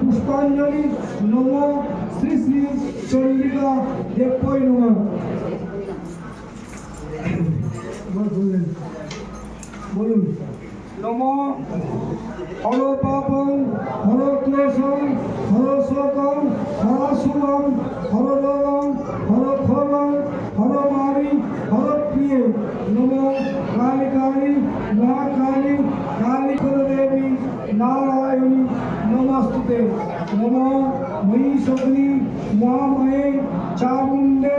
পুষ্পাঞ্জলি নম শ্রী শ্রী চন্ডিকা দেব্যই নম। বলুন নম হর পাপং হর ক্লেশং হর শোকং হর শুভং হর রোগং হর ক্ষমং হর মারি হর প্রিয়ে নম কালী কালী মহাকালী কালী দেবী নারায়ণী নমস্তুতে। নম মহিষগ্নি মহাময়ে চামুণ্ডে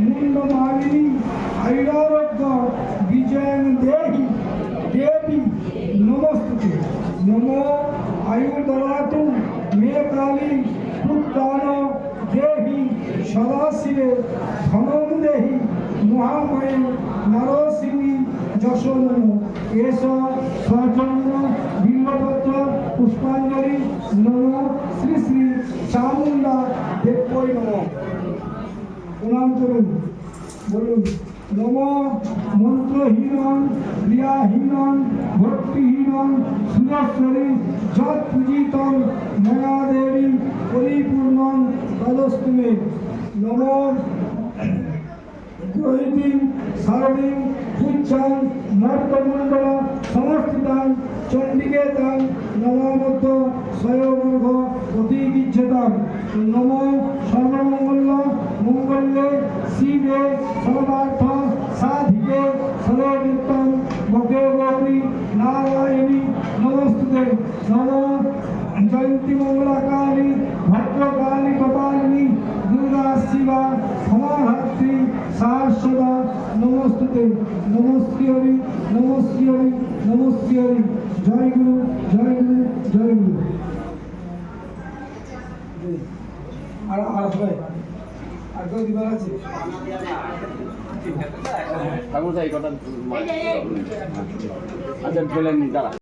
মুন্ডমালিনী ऐरारोग्य विजयं देहि देवी नमस्ते। नमो आयुर्ददातु मे काली पुत्रान देहि सदाशिवे धनं देहि महामये नरसिंही যশো নম। এস সচন্দ্র বিল্বপত্র পুষ্পাঞ্জলি নম শ্রী শ্রী চামুণ্ডা দেব্যই নম। প্রণাম করুন। বলুন নম মন্ত্রহীনং ক্রিয়াহীনং ভক্তিহীনং সুরেশ্বরী যৎ পূজিতং ময়া দেবী পরিপূর্ণং তদস্তু মে। নম গ্রহিতিং সারণিং পুচ্ছাং নর্তমণ্ডল সমস্থিতাং চণ্ডিকেতাং নমামধ্য স্বয়মর্ঘ প্রতিগিচ্ছতাম। নম সর্বমঙ্গল মঙ্গলে শিবে সর্বার্থ সাধিকে সর্বনিত্যং মকে গৌরী নারায়ণী নমস্তুতে। নম জয়ন্তী মঙ্গলাকালী ভদ্রকালী কপালিনী দুর্গা শিবা ক্ষমাধাত্রী শাশ্বতা নমস্তুতে। নমস্তে হরি নমস্তে হরি নমস্তে হরি। জয় গুরু জয় গুরু জয় গুরু। আর সবাই আর কেউ দিবার আছে? আচ্ছা বলেন দাঁড়া।